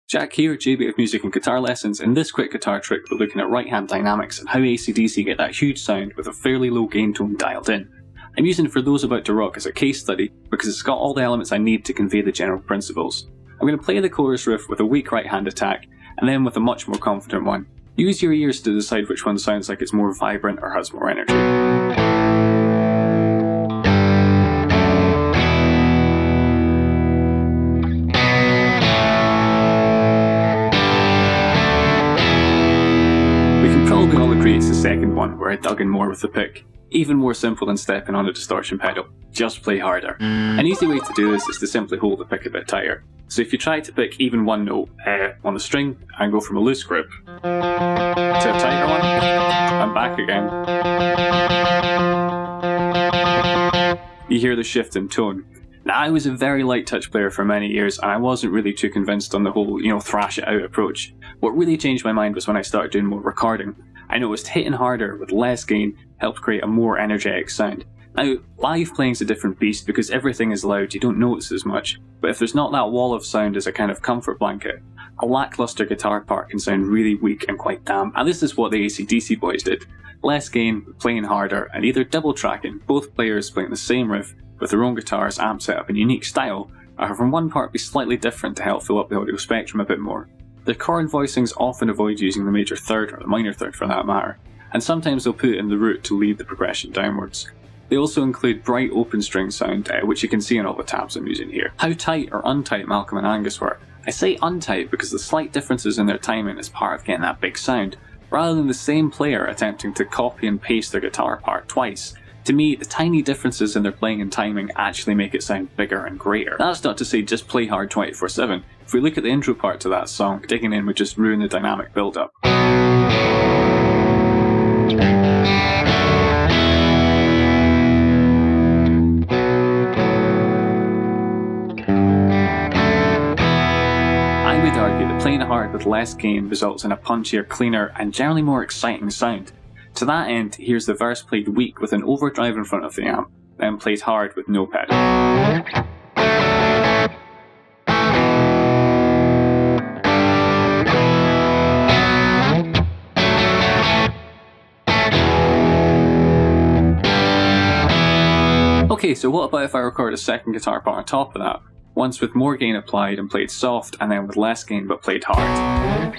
Jack here, JB of Music and Guitar Lessons. In this quick guitar trick we're looking at right hand dynamics and how AC/DC get that huge sound with a fairly low gain tone dialed in. I'm using it for those about to rock as a case study because it's got all the elements I need to convey the general principles. I'm going to play the chorus riff with a weak right hand attack and then with a much more confident one. Use your ears to decide which one sounds like it's more vibrant or has more energy. Probably all agree it's the second one where I dug in more with the pick. Even more simple than stepping on a distortion pedal. Just play harder. An easy way to do this is to simply hold the pick a bit tighter. So if you try to pick even one note on the string and go from a loose grip to a tighter one and back again, you hear the shift in tone. Now, I was a very light touch player for many years and I wasn't really too convinced on the whole, thrash it out approach. What really changed my mind was when I started doing more recording. I noticed hitting harder with less gain helped create a more energetic sound. Now, live playing's a different beast because everything is loud, you don't notice as much, but if there's not that wall of sound as a kind of comfort blanket, a lackluster guitar part can sound really weak and quite damp, and this is what the AC/DC boys did. Less gain, playing harder, and either double tracking, both players playing the same riff with their own guitars, amp setup and unique style, or having one part be slightly different to help fill up the audio spectrum a bit more. The chord voicings often avoid using the major third, or the minor third for that matter, and sometimes they'll put in the root to lead the progression downwards. They also include bright open string sound, which you can see in all the tabs I'm using here. How tight or untight Malcolm and Angus were. I say untight because the slight differences in their timing is part of getting that big sound, rather than the same player attempting to copy and paste their guitar part twice. To me, the tiny differences in their playing and timing actually make it sound bigger and greater. That's not to say just play hard 24/7. If we look at the intro part to that song, digging in would just ruin the dynamic build-up. I would argue that playing hard with less gain results in a punchier, cleaner, and generally more exciting sound. To that end, here's the verse played weak with an overdrive in front of the amp, then played hard with no pedal. Okay, so what about if I record a second guitar part on top of that? Once with more gain applied and played soft, and then with less gain but played hard.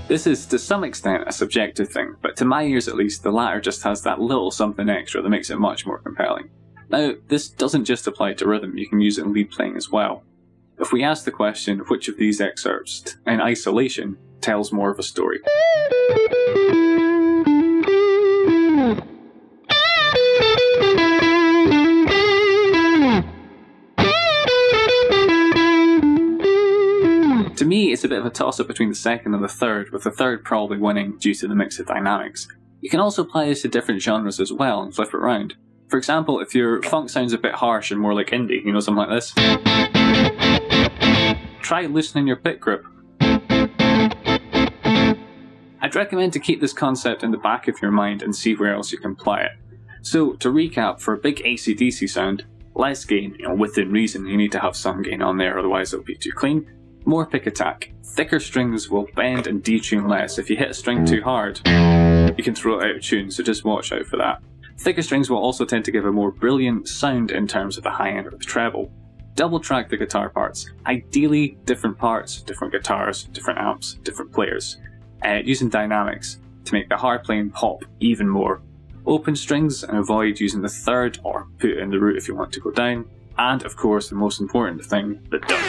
This is to some extent a subjective thing, but to my ears at least, the latter just has that little something extra that makes it much more compelling. Now, this doesn't just apply to rhythm, you can use it in lead playing as well. If we ask the question, which of these excerpts, in isolation, tells more of a story? To me, it's a bit of a toss-up between the second and the third, with the third probably winning due to the mix of dynamics. You can also apply this to different genres as well and flip it around. For example, if your funk sounds a bit harsh and more like indie, something like this. Try loosening your pick grip. I'd recommend to keep this concept in the back of your mind and see where else you can apply it. So, to recap, for a big AC/DC sound, less gain, within reason, you need to have some gain on there, otherwise it'll be too clean. More pick attack. Thicker strings will bend and detune less. If you hit a string too hard, you can throw it out of tune, so just watch out for that. Thicker strings will also tend to give a more brilliant sound in terms of the high end or the treble. Double track the guitar parts. Ideally, different parts, different guitars, different amps, different players. Using dynamics to make the hard playing pop even more. Open strings and avoid using the third or put it in the root if you want to go down. And of course, the most important thing, the double.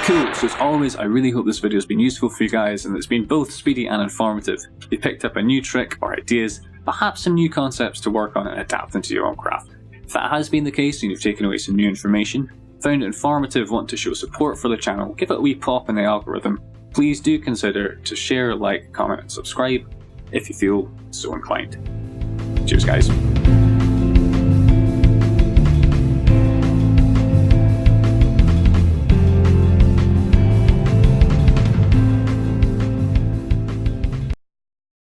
Cool, so as always, I really hope this video has been useful for you guys and it's been both speedy and informative. You picked up a new trick or ideas, perhaps some new concepts to work on and adapt into your own craft. If that has been the case and you've taken away some new information, found it informative, want to show support for the channel, give it a wee pop in the algorithm, please do consider to share, like, comment and subscribe if you feel so inclined. Cheers guys.